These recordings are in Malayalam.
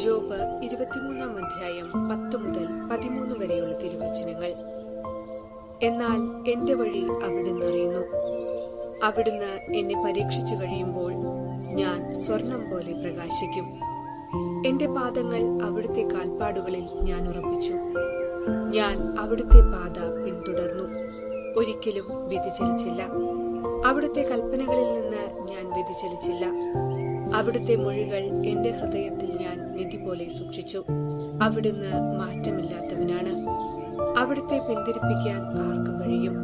ജോബ് 23 അധ്യായം 10 മുതൽ 13 വരെയുള്ള തിരുവചനങ്ങൾ. എന്നാൽ എന്റെ വഴി അവിടുന്ന് അറിയുന്നു. അവിടുന്ന് എന്നെ പരീക്ഷിച്ചു കഴിയുമ്പോൾ ഞാൻ സ്വർണം പോലെ പ്രകാശിക്കും. എന്റെ പാദങ്ങൾ അവിടുത്തെ കാൽപ്പാടുകളിൽ ഞാൻ ഉറപ്പിച്ചു. ഞാൻ അവിടുത്തെ പാത പിന്തുടർന്നു, ഒരിക്കലും വ്യതിചലിച്ചില്ല. അവിടുത്തെ കൽപ്പനകളിൽ നിന്ന് ഞാൻ വ്യതിചലിച്ചില്ല. അവിടുത്തെ മൊഴികൾ എന്റെ ഹൃദയത്തിൽ ഞാൻ നിധി പോലെ സൂക്ഷിച്ചു. അവിടുന്ന് മാറ്റമില്ലാത്തവനാണ്. അവിടുത്തെ പിന്തിരിപ്പിക്കാൻ ആർക്ക് കഴിയും?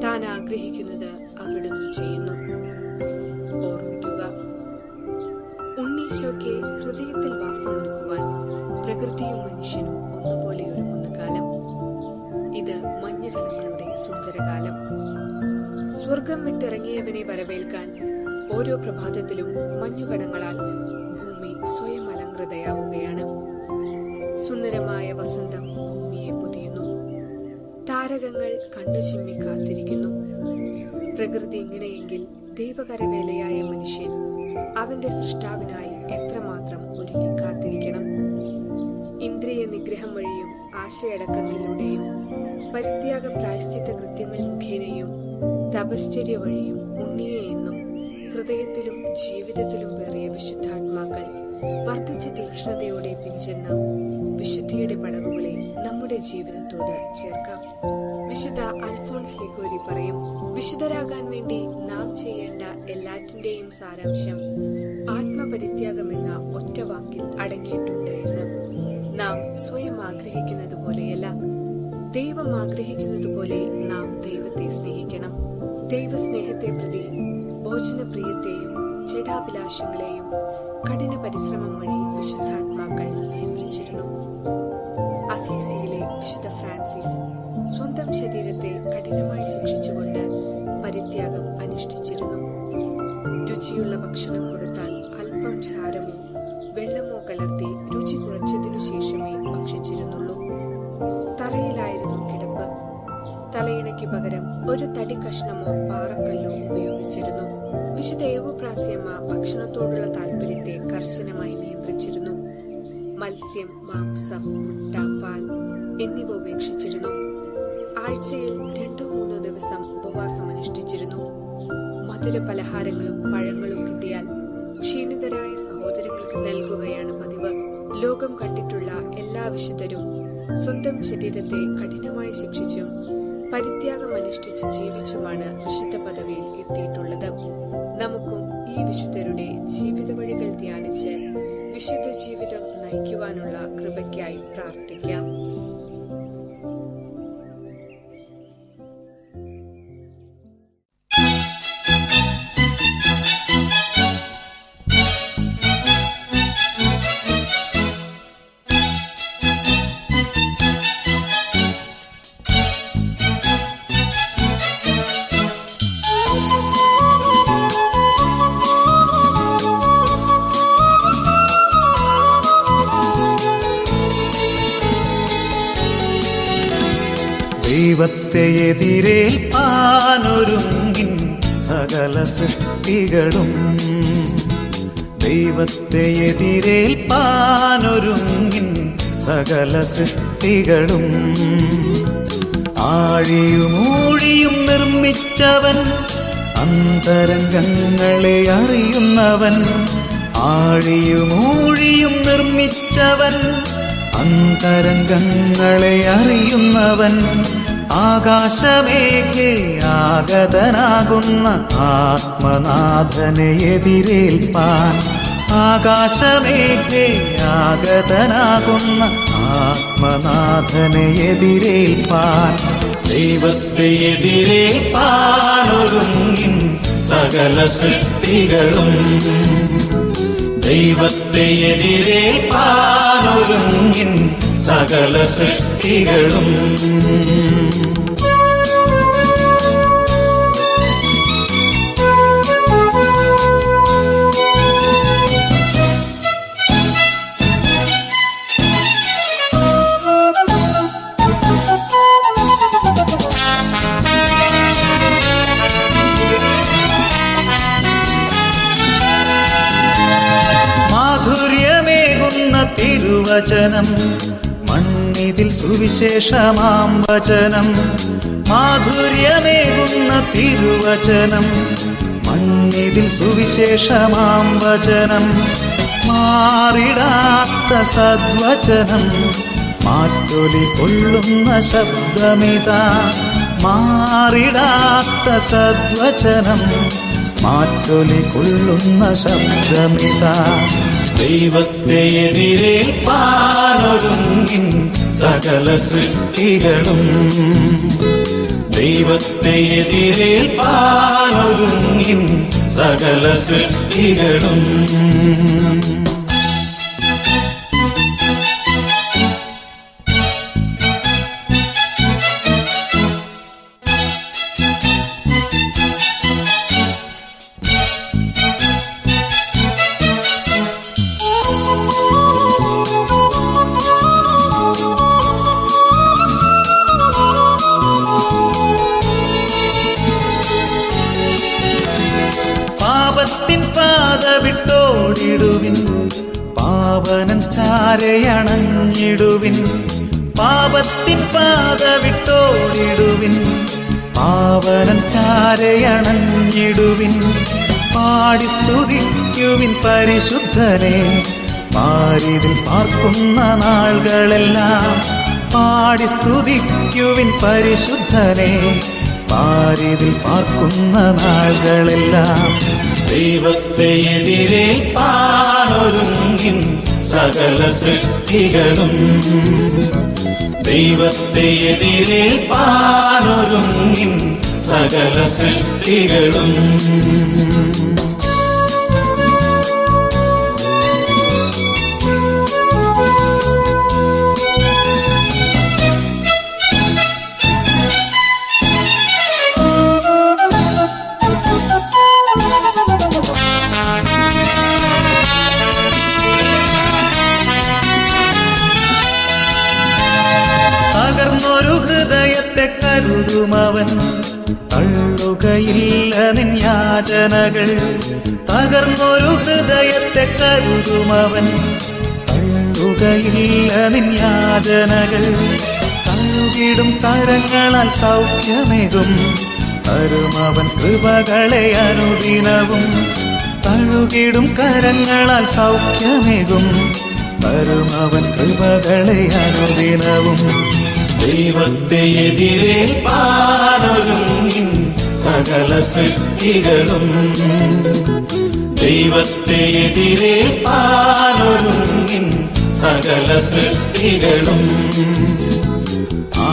താൻ ആഗ്രഹിക്കുന്നത് അവിടുന്ന് ചെയ്യുന്നു. ഓർമ്മിക്കുക, ഉണ്ണീശോയ്ക്ക് ഹൃദയത്തിൽ വാസമൊരുക്കുവാൻ പ്രകൃതിയും മനുഷ്യനും ഒന്നുപോലെ ഒരുങ്ങുന്ന കാലം. ഇത് മഞ്ഞുകണങ്ങളുടെ സുന്ദരകാലം. സ്വർഗം വിട്ടിറങ്ങിയവനെ വരവേൽക്കാൻ ഓരോ പ്രഭാതത്തിലും മഞ്ഞുകണങ്ങളാൽ ഭൂമി സ്വയം അലങ്കൃതയാവുകയാണ്. സുന്ദരമായ വസന്തം ഭൂമിയെ പൊതിയുന്നു. താരകങ്ങൾ കണ്ണുചിമ്മി കാത്തിരിക്കുന്നു. പ്രകൃതി ഇങ്ങനെയെങ്കിൽ ദൈവകരവേലയായ മനുഷ്യൻ അവന്റെ സൃഷ്ടാവിനായി എത്രമാത്രം ഒരുങ്ങി കാത്തിരിക്കണം. ഇന്ദ്രിയ നിഗ്രഹം വഴിയും ആശയടക്കങ്ങളിലൂടെയും പരിത്യാഗ പ്രായശ്ചിത്ത കൃത്യങ്ങൾ മുഖേനയും തപശ്ചര്യ വഴിയും ഉണ്ണിയെ എന്നും ഹൃദയത്തിലും ജീവിതത്തിലും വേറിയ വിശുദ്ധാത്മാക്കൾ വർദ്ധിച്ച തീക്ഷ്ണതയോടെ പിഞ്ചെന്ന വിശുദ്ധിയുടെ പടവുകളെ നമ്മുടെ ജീവിതത്തോട് ചേർക്കാം. വിശുദ്ധ അൽഫോൺസ് ലിഗോരി പറയും, വിശുദ്ധരാകാൻ വേണ്ടി നാം ചെയ്യേണ്ട എല്ലാറ്റിന്റെയും സാരാംശം ആത്മപരിത്യാഗമെന്ന ഒറ്റ വാക്കിൽ അടങ്ങിയിട്ടുണ്ട് എന്ന്. നാം സ്വയം ആഗ്രഹിക്കുന്നത് പോലെയല്ല, ദൈവം ആഗ്രഹിക്കുന്നത് പോലെ നാം ദൈവത്തെ സ്നേഹിക്കണം. ദൈവസ്നേഹത്തെ പ്രതി ഭോജനപ്രിയത്തെയും ജഡാഭിലാഷങ്ങളെയും കഠിന പരിശ്രമം വഴി വിശുദ്ധാത്മാക്കൾ നിയന്ത്രിച്ചിരുന്നു. അസീസിയിലെ വിശുദ്ധ ഫ്രാൻസിസ് സ്വന്തം ശരീരത്തെ കഠിനമായി ശിക്ഷിച്ചുകൊണ്ട് പരിത്യാഗം അനുഷ്ഠിച്ചിരുന്നു. രുചിയുള്ള ഭക്ഷണം കൊടുത്താൽ അല്പം ചാരമോ വെള്ളമോ കലർത്തി രുചി കുറച്ചതിനു ശേഷമേ ഭക്ഷിച്ചിരുന്നുള്ളൂ. തറയിലായിരുന്നു കിടപ്പ്. തലയിണയ്ക്ക് പകരം ഒരു തടി കഷ്ണമോ പാറക്കല്ലോ ഉപയോഗിച്ചിരുന്നു. വിശുദ്ധ ഏവോപ്രാസ്യമ്മ ഭക്ഷണത്തോടുള്ള താല്പര്യത്തെ കർശനമായി നിയന്ത്രിച്ചിരുന്നു. മത്സ്യം, മാംസം, മുട്ട, പാൽ എന്നിവ ഉപേക്ഷിച്ചിരുന്നു. ആഴ്ചയിൽ 2-3 ദിവസം ഉപവാസം അനുഷ്ഠിച്ചിരുന്നു. മധുര പലഹാരങ്ങളും പഴങ്ങളും കിട്ടിയാൽ ക്ഷീണിതരായ സഹോദരങ്ങൾക്ക് നൽകുകയാണ് പതിവ്. ലോകം കണ്ടിട്ടുള്ള എല്ലാ വിശുദ്ധരും സ്വന്തം ശരീരത്തെ കഠിനമായി ശിക്ഷിച്ചും പരിത്യാഗം അനുഷ്ഠിച്ച് ജീവിച്ചുമാണ് വിശുദ്ധ പദവിയിൽ എത്തിയിട്ടുള്ളത്. നമുക്കും ഈ വിശുദ്ധരുടെ ജീവിത വഴികൾ ധ്യാനിച്ച് വിശുദ്ധ ജീവിതം നയിക്കുവാനുള്ള കൃപയ്ക്കായി പ്രാർത്ഥിക്കാം. ദൈവത്തെ എതിരേൽപ്പാനൊരുങ്ങിൻ സകല സൃഷ്ടികളും, ദൈവത്തെ എതിരേൽപ്പാനൊരുങ്ങിൻ സകല സൃഷ്ടികളും. ആഴിയുമൂഴിയും നിർമ്മിച്ചവൻ, അന്തരംഗങ്ങളെ അറിയുന്നവൻ. ആഴിയുമൂഴിയും നിർമ്മിച്ചവൻ, അന്തരംഗങ്ങളെ അറിയുന്നവൻ. ആകാശമേഘേ ആഗതനാകുന്ന ആത്മനാഥനെ എതിരേൽപ്പാൻ, ആകാശമേഘേ ആഗതനാകുന്ന ആത്മനാഥനെ എതിരേൽപ്പാൻ. ദൈവത്തെ എതിരേൽപ്പാനൊരുങ്ങിൻ സകല സൃഷ്ടികളും, ദൈവത്തെ എതിരേൽപ്പാനൊരുങ്ങിൻ സകല സൃഷ്ടികളും. തിരുവചനം, മണ്ണിതിൽ സുവിശേഷമാം വചനം. മാധുര്യമേകുന്ന തിരുവചനം, മണ്ണിതിൽ സുവിശേഷമാം വചനം. മാറിടാത്ത സദ്വചനം, മാറ്റൊലി കൊള്ളുന്ന ശബ്ദമിതാ. മാറിടാത്ത സദ്വചനം, മാറ്റൊലി കൊള്ളുന്ന ശബ്ദമിതാ. ദൈവത്തെ എതിരേൽപ്പാനൊരുങ്ങിൻ സകല സൃഷ്ടികളും. ദൈവത്തെ എതിരേൽപ്പാനൊരുങ്ങിൻ സകല സൃഷ്ടികളും. പാപത്തിൻ പാത വിട്ടോടിടുവിൻ, പാവനൻ ചാരയണഞ്ഞിടുവിൻ. പാപത്തിൻ പാത വിട്ടോടിടുവിൻ, പാവനൻ ചാരയണഞ്ഞിടുവിൻ. പാടി സ്തുതിക്കുവിൻ പരിശുദ്ധനെ, പാരിതിൽ പാർക്കുന്ന നാളുകളെല്ലാം. പാടി സ്തുതിക്കുവിൻ പരിശുദ്ധനെ, പാരിതിൽ പാർക്കുന്ന നാളുകളെല്ലാം. ദൈവത്തെ എതിരേൽപ്പാനൊരുങ്ങിൻ സകല സൃഷ്ടികളും. ദൈവത്തെ എതിരേൽപ്പാനൊരുങ്ങിൻ സകല സൃഷ്ടികളും. തകർന്നൊരു ഹൃദയത്തെ കരുതുമവൻ, തള്ളുകയില്ല നിൻ യാചനകൾ. തകർന്നൊരു ഹൃദയത്തെ കരുതുമവൻ, തള്ളുകയില്ല നിൻ യാചനകൾ. തഴുകിടും കരങ്ങളാൽ സൗഖ്യമേകും, തരുമവൻ കൃപകളെ അനുദിനവും. തഴുകിടും കരങ്ങളാൽ സൗഖ്യമേകും, തരുമവൻ കൃപകളെ അനുദിനവും. ദൈവത്തെ എതിരേൽപ്പാനൊരുങ്ങിൻ സകല സൃഷ്ടികളും. ദൈവത്തെ എതിരേൽപ്പാനൊരുങ്ങിൻ സകല സൃഷ്ടികളും.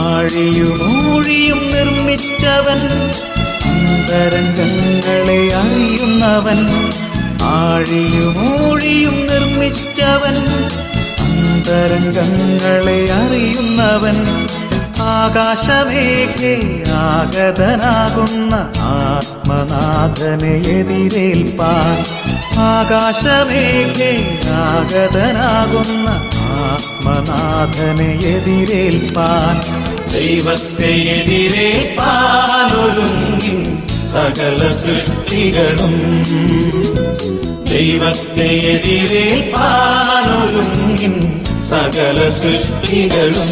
ആഴിയുമൂഴിയും നിർമ്മിച്ചവൻ, അന്തരംഗങ്ങളെ അറിയുന്നവൻ. ആഴിയുമൂഴിയും നിർമ്മിച്ചവൻ, അന്തരംഗങ്ങളെ അറിയുന്നവൻ. ആകാശമേഘേ ആഗതനാകുന്ന ആത്മനാഥനെ എതിരേൽപ്പാൻ. ആകാശമേഘേ ആഗതനാകുന്ന ആത്മനാഥനെ എതിരേൽപ്പാൻ. ദൈവത്തെ എതിരേൽപ്പാനൊരുങ്ങിൻ സകല സൃഷ്ടികളും. ദൈവത്തെ എതിരേൽപ്പാനൊരുങ്ങിൻ സകല സൃഷ്ടികളും.